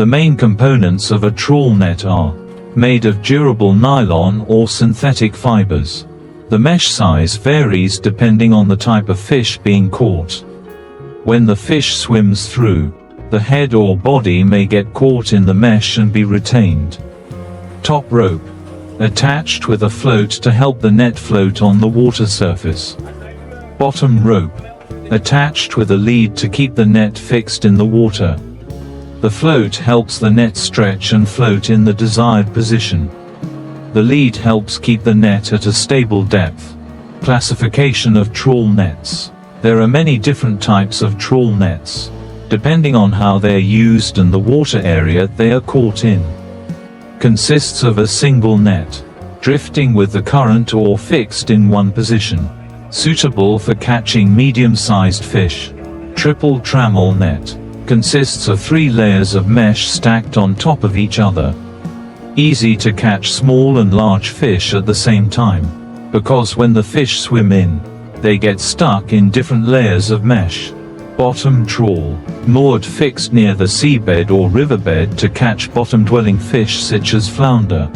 The main components of a trawl net are made of durable nylon or synthetic fibers. The mesh size varies depending on the type of fish being caught. When the fish swims through, the head or body may get caught in the mesh and be retained. Top rope, attached with a float to help the net float on the water surface. Bottom rope, attached with a lead to keep the net fixed in the water. The float helps the net stretch and float in the desired position. The lead helps keep the net at a stable depth. Classification of trawl nets. There are many different types of trawl nets, depending on how they are used and the water area they are caught in. Consists of a single net, drifting with the current or fixed in one position. Suitable for catching medium-sized fish. Triple trammel net. Consists of 3 layers of mesh stacked on top of each other. Easy to catch small and large fish at the same time, because when the fish swim in, they get stuck in different layers of mesh. Bottom trawl. Moored fixed near the seabed or riverbed to catch bottom-dwelling fish such as flounder.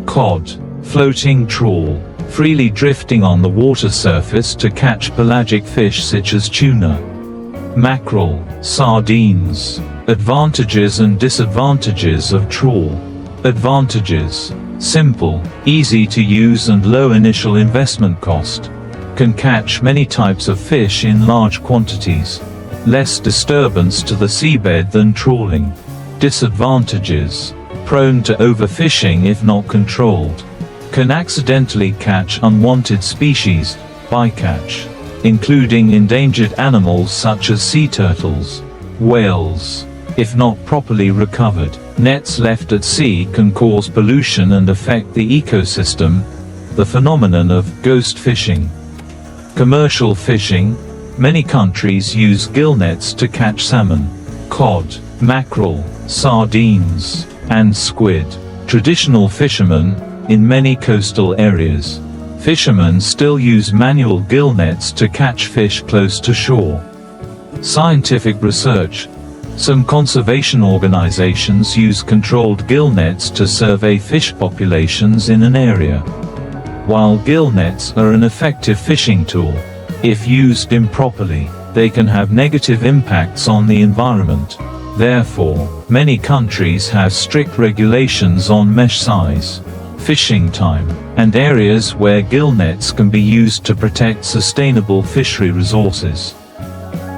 Cod. Floating trawl. Freely drifting on the water surface to catch pelagic fish such as tuna. Mackerel. Sardines. Advantages and disadvantages of trawl. Advantages. Simple, easy to use and low initial investment cost. Can catch many types of fish in large quantities. Less disturbance to the seabed than trawling. Disadvantages. Prone to overfishing if not controlled. Can accidentally catch unwanted species, bycatch, including endangered animals such as sea turtles, whales, if not properly recovered. Nets left at sea can cause pollution and affect the ecosystem, the phenomenon of ghost fishing. Commercial fishing. Many countries use gill nets to catch salmon, cod, mackerel, sardines, and squid. Traditional fishermen. In many coastal areas, fishermen still use manual gill nets to catch fish close to shore. Scientific research. Some conservation organizations use controlled gill nets to survey fish populations in an area. While gill nets are an effective fishing tool, if used improperly, they can have negative impacts on the environment. Therefore, many countries have strict regulations on mesh size, fishing time, and areas where gill nets can be used to protect sustainable fishery resources.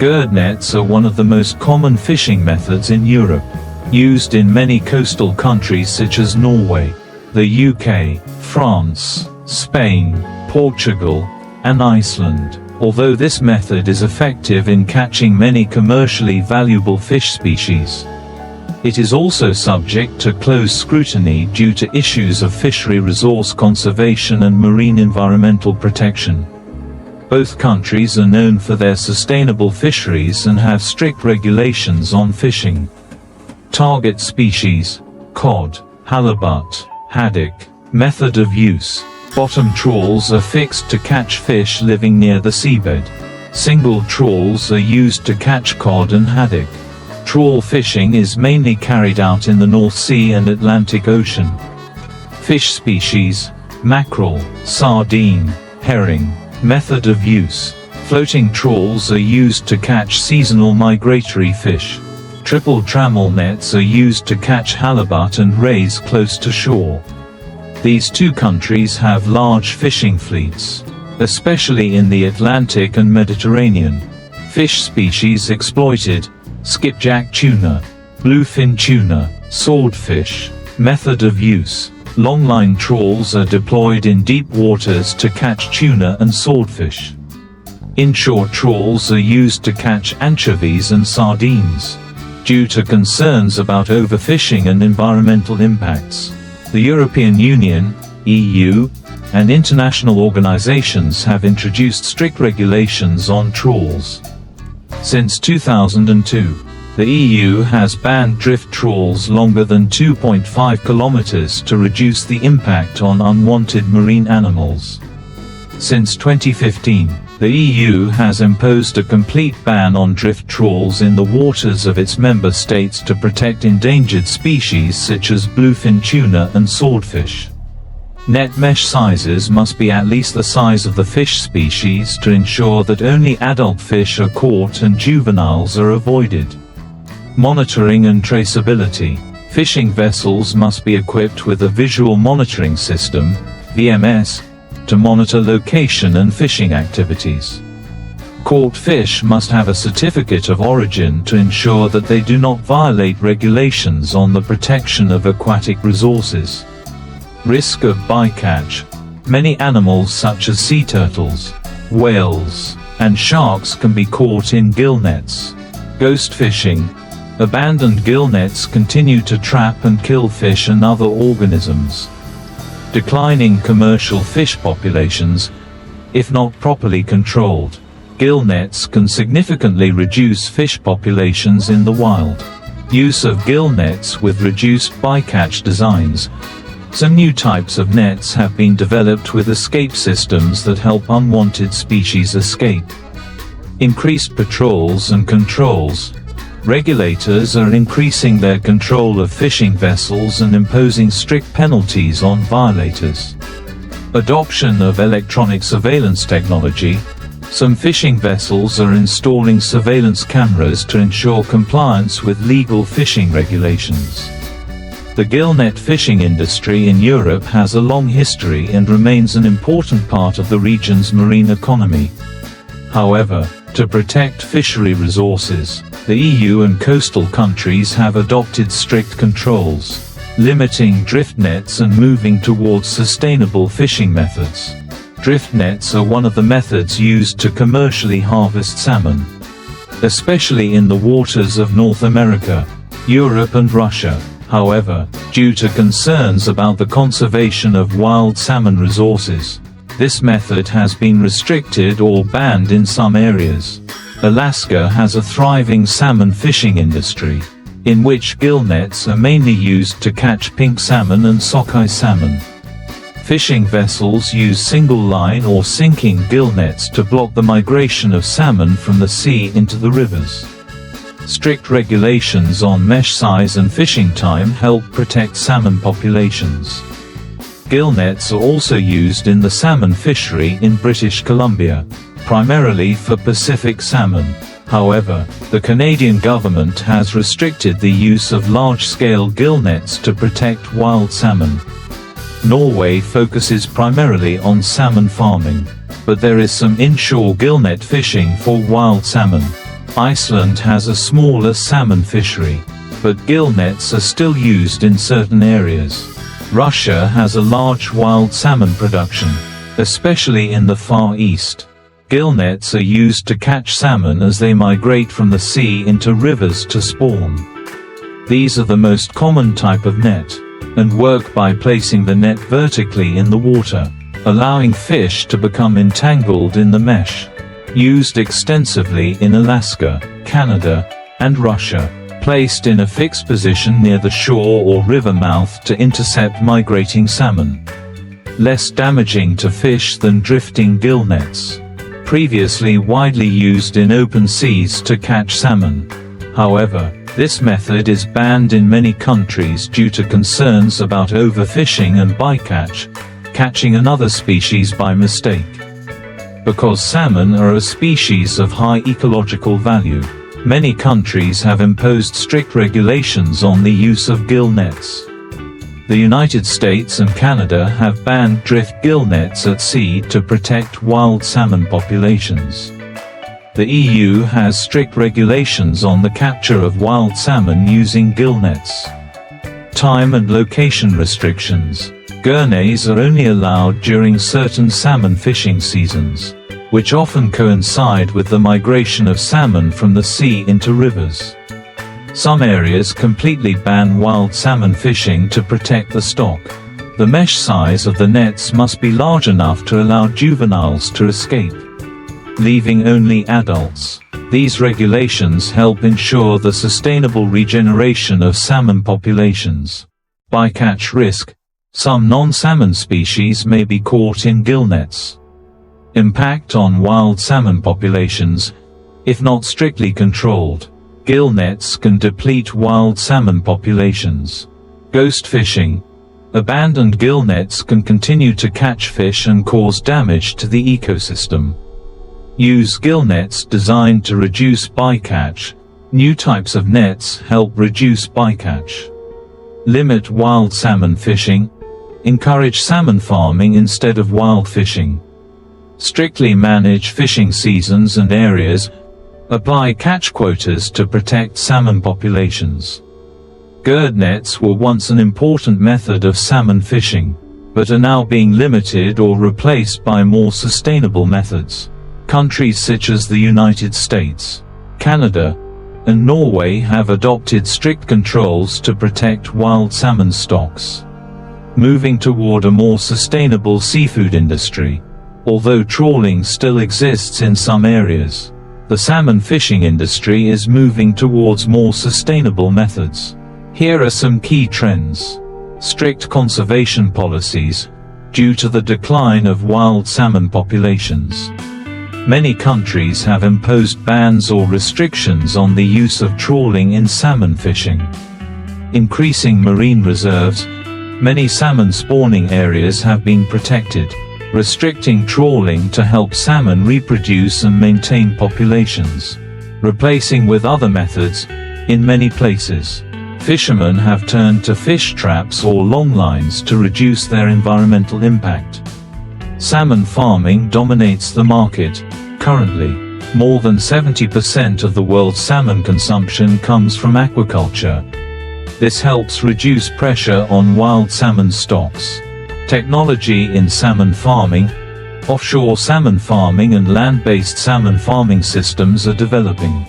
Gird nets are one of the most common fishing methods in Europe, used in many coastal countries such as Norway, the UK, France, Spain, Portugal, and Iceland. Although this method is effective in catching many commercially valuable fish species, it is also subject to close scrutiny due to issues of fishery resource conservation and marine environmental protection. Both countries are known for their sustainable fisheries and have strict regulations on fishing. Target species: cod, halibut, haddock. Method of use: bottom trawls are fixed to catch fish living near the seabed. Single trawls are used to catch cod and haddock. Trawl fishing is mainly carried out in the North Sea and Atlantic Ocean. Fish species: mackerel, sardine, herring. Method of use: floating trawls are used to catch seasonal migratory fish. Triple trammel nets are used to catch halibut and rays close to shore. These two countries have large fishing fleets, especially in the Atlantic and Mediterranean. Fish species exploited: skipjack tuna, bluefin tuna, swordfish. Method of use: longline trawls are deployed in deep waters to catch tuna and swordfish. Inshore trawls are used to catch anchovies and sardines. Due to concerns about overfishing and environmental impacts, the European Union, EU, and international organizations have introduced strict regulations on trawls. Since 2002, the EU has banned drift trawls longer than 2.5 kilometers to reduce the impact on unwanted marine animals. Since 2015, The EU has imposed a complete ban on drift trawls in the waters of its member states to protect endangered species such as bluefin tuna and swordfish. Net mesh sizes must be at least the size of the fish species to ensure that only adult fish are caught and juveniles are avoided. Monitoring and traceability. Fishing vessels must be equipped with a visual monitoring system, VMS, to monitor location and fishing activities. Caught fish must have a certificate of origin to ensure that they do not violate regulations on the protection of aquatic resources. Risk of bycatch. Many animals such as sea turtles, whales, and sharks can be caught in gill nets. Ghost fishing. Abandoned gill nets continue to trap and kill fish and other organisms. Declining commercial fish populations. If not properly controlled, gill nets can significantly reduce fish populations in the wild. Use of gill nets with reduced bycatch designs. Some new types of nets have been developed with escape systems that help unwanted species escape. Increased patrols and controls. Regulators are increasing their control of fishing vessels and imposing strict penalties on violators. Adoption of electronic surveillance technology. Some fishing vessels are installing surveillance cameras to ensure compliance with legal fishing regulations. The gillnet fishing industry in Europe has a long history and remains an important part of the region's marine economy. However, to protect fishery resources, the EU and coastal countries have adopted strict controls, limiting drift nets and moving towards sustainable fishing methods. Drift nets are one of the methods used to commercially harvest salmon, especially in the waters of North America, Europe and Russia. However, due to concerns about the conservation of wild salmon resources, this method has been restricted or banned in some areas. Alaska has a thriving salmon fishing industry, in which gill nets are mainly used to catch pink salmon and sockeye salmon. Fishing vessels use single-line or sinking gill nets to block the migration of salmon from the sea into the rivers. Strict regulations on mesh size and fishing time help protect salmon populations. Gill nets are also used in the salmon fishery in British Columbia, primarily for Pacific salmon. However, the Canadian government has restricted the use of large-scale gill nets to protect wild salmon. Norway focuses primarily on salmon farming, but there is some inshore gillnet fishing for wild salmon. Iceland has a smaller salmon fishery, but gill nets are still used in certain areas. Russia has a large wild salmon production, especially in the Far East. Gill nets are used to catch salmon as they migrate from the sea into rivers to spawn. These are the most common type of net, and work by placing the net vertically in the water, allowing fish to become entangled in the mesh. Used extensively in Alaska, Canada, and Russia. Placed in a fixed position near the shore or river mouth to intercept migrating salmon. Less damaging to fish than drifting gill nets. Previously widely used in open seas to catch salmon. However, this method is banned in many countries due to concerns about overfishing and bycatch, catching another species by mistake. Because salmon are a species of high ecological value, many countries have imposed strict regulations on the use of gill nets. The United States and Canada have banned drift gill nets at sea to protect wild salmon populations. The EU has strict regulations on the capture of wild salmon using gill nets. Time and location restrictions. Gurneys are only allowed during certain salmon fishing seasons, which often coincide with the migration of salmon from the sea into rivers. Some areas completely ban wild salmon fishing to protect the stock. The mesh size of the nets must be large enough to allow juveniles to escape, leaving only adults. These regulations help ensure the sustainable regeneration of salmon populations. Bycatch risk. Some non-salmon species may be caught in gill nets. Impact on wild salmon populations. If not strictly controlled, gill nets can deplete wild salmon populations. Ghost fishing. Abandoned gill nets can continue to catch fish and cause damage to the ecosystem. Use gill nets designed to reduce bycatch. New types of nets help reduce bycatch. Limit wild salmon fishing. Encourage salmon farming instead of wild fishing. Strictly manage fishing seasons and areas. Apply catch quotas to protect salmon populations. Gird nets were once an important method of salmon fishing, but are now being limited or replaced by more sustainable methods. Countries such as the United States, Canada, and Norway have adopted strict controls to protect wild salmon stocks. Moving toward a more sustainable seafood industry. Although trawling still exists in some areas, the salmon fishing industry is moving towards more sustainable methods. Here are some key trends. Strict conservation policies. Due to the decline of wild salmon populations, many countries have imposed bans or restrictions on the use of trawling in salmon fishing. Increasing marine reserves. Many salmon spawning areas have been protected, restricting trawling to help salmon reproduce and maintain populations. Replacing with other methods. In many places, fishermen have turned to fish traps or long lines to reduce their environmental impact. Salmon farming dominates the market. Currently, more than 70% of the world's salmon consumption comes from aquaculture. This helps reduce pressure on wild salmon stocks. Technology in salmon farming. Offshore salmon farming and land-based salmon farming systems are developing,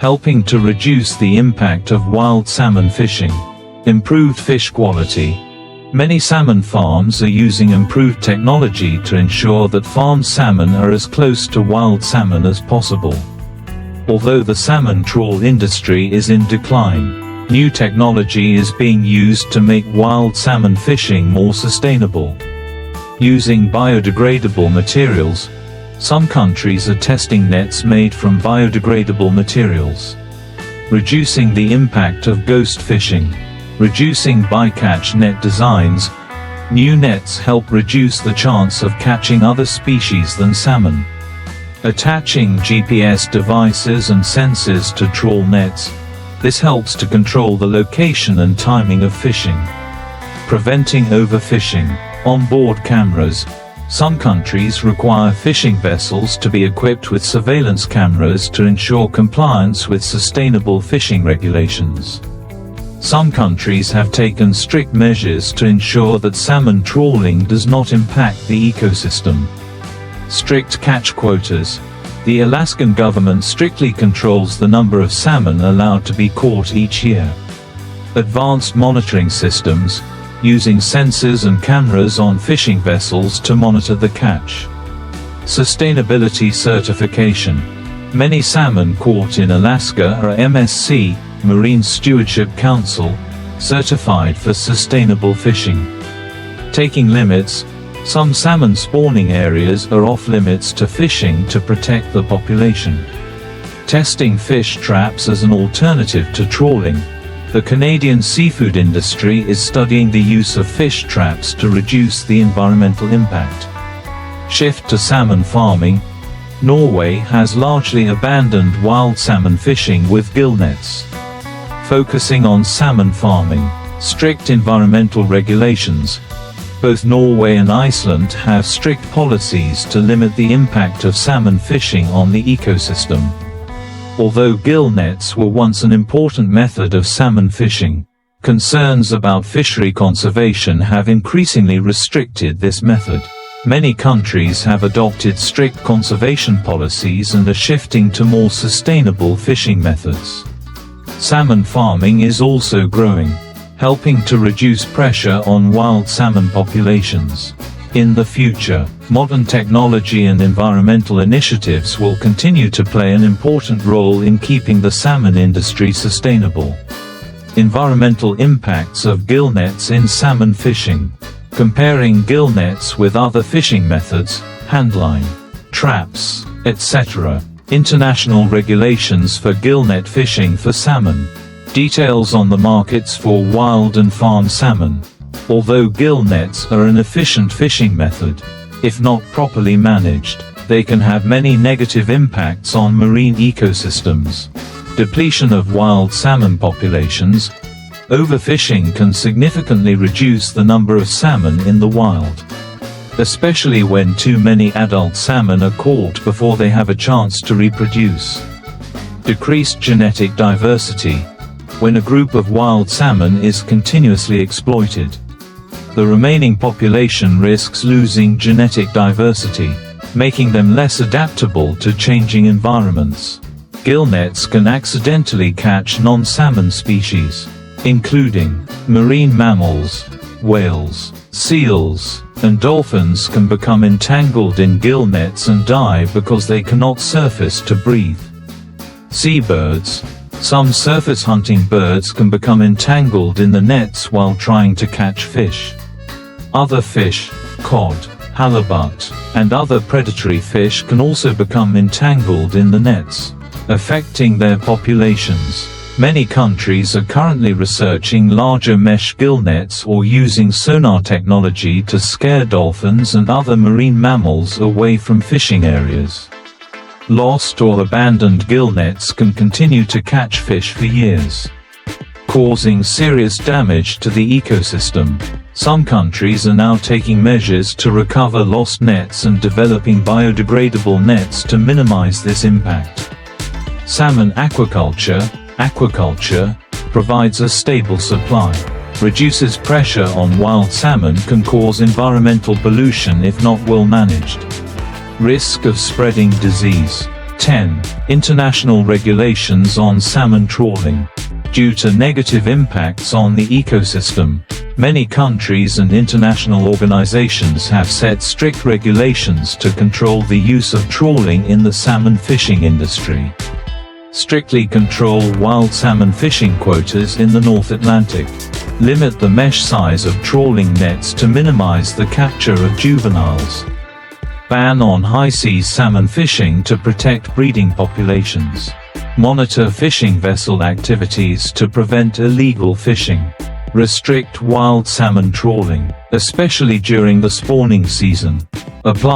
helping to reduce the impact of wild salmon fishing. Improved fish quality. Many salmon farms are using improved technology to ensure that farmed salmon are as close to wild salmon as possible. Although the salmon trawl industry is in decline, new technology is being used to make wild salmon fishing more sustainable. Using biodegradable materials. Some countries are testing nets made from biodegradable materials. Reducing the impact of ghost fishing. Reducing bycatch net designs. New nets help reduce the chance of catching other species than salmon. Attaching GPS devices and sensors to trawl nets. This helps to control the location and timing of fishing. Preventing overfishing. Onboard cameras. Some countries require fishing vessels to be equipped with surveillance cameras to ensure compliance with sustainable fishing regulations. Some countries have taken strict measures to ensure that salmon trawling does not impact the ecosystem. Strict catch quotas. The Alaskan government strictly controls the number of salmon allowed to be caught each year. Advanced monitoring systems, using sensors and cameras on fishing vessels to monitor the catch. Sustainability certification. Many salmon caught in Alaska are MSC, Marine Stewardship Council, certified for sustainable fishing. Taking limits. Some salmon spawning areas are off limits to fishing to protect the population. Testing fish traps as an alternative to trawling. The Canadian seafood industry is studying the use of fish traps to reduce the environmental impact. Shift to salmon farming. Norway has largely abandoned wild salmon fishing with gill nets. Focusing on salmon farming. Strict environmental regulations. Both Norway and Iceland have strict policies to limit the impact of salmon fishing on the ecosystem. Although gill nets were once an important method of salmon fishing, concerns about fishery conservation have increasingly restricted this method. Many countries have adopted strict conservation policies and are shifting to more sustainable fishing methods. Salmon farming is also growing, helping to reduce pressure on wild salmon populations. In the future, modern technology and environmental initiatives will continue to play an important role in keeping the salmon industry sustainable. Environmental impacts of gill nets in salmon fishing. Comparing gill nets with other fishing methods. Handline. traps, etc. International regulations for gillnet fishing for salmon. Details on the markets for wild and farm salmon. Although gillnets are an efficient fishing method, if not properly managed, they can have many negative impacts on marine ecosystems. Depletion of wild salmon populations. Overfishing can significantly reduce the number of salmon in the wild, especially when too many adult salmon are caught before they have a chance to reproduce. Decreased genetic diversity. When a group of wild salmon is continuously exploited, the remaining population risks losing genetic diversity, making them less adaptable to changing environments. Gillnets can accidentally catch non-salmon species, including marine mammals, whales, seals, and dolphins can become entangled in gillnets and die because they cannot surface to breathe. Seabirds. Some surface hunting birds can become entangled in the nets while trying to catch fish. Other fish, cod, halibut, and other predatory fish can also become entangled in the nets, affecting their populations. Many countries are currently researching larger mesh gillnets or using sonar technology to scare dolphins and other marine mammals away from fishing areas. Lost or abandoned gillnets can continue to catch fish for years, causing serious damage to the ecosystem. Some countries are now taking measures to recover lost nets and developing biodegradable nets to minimize this impact. Salmon aquaculture. Aquaculture provides a stable supply, reduces pressure on wild salmon, can cause environmental pollution if not well managed. Risk of spreading disease. 10. International regulations on salmon trawling. Due to negative impacts on the ecosystem, many countries and international organizations have set strict regulations to control the use of trawling in the salmon fishing industry. Strictly control wild salmon fishing quotas in the North Atlantic. Limit the mesh size of trawling nets to minimize the capture of juveniles. Ban on high-seas salmon fishing to protect breeding populations. Monitor fishing vessel activities to prevent illegal fishing. Restrict wild salmon trawling, especially during the spawning season. Apply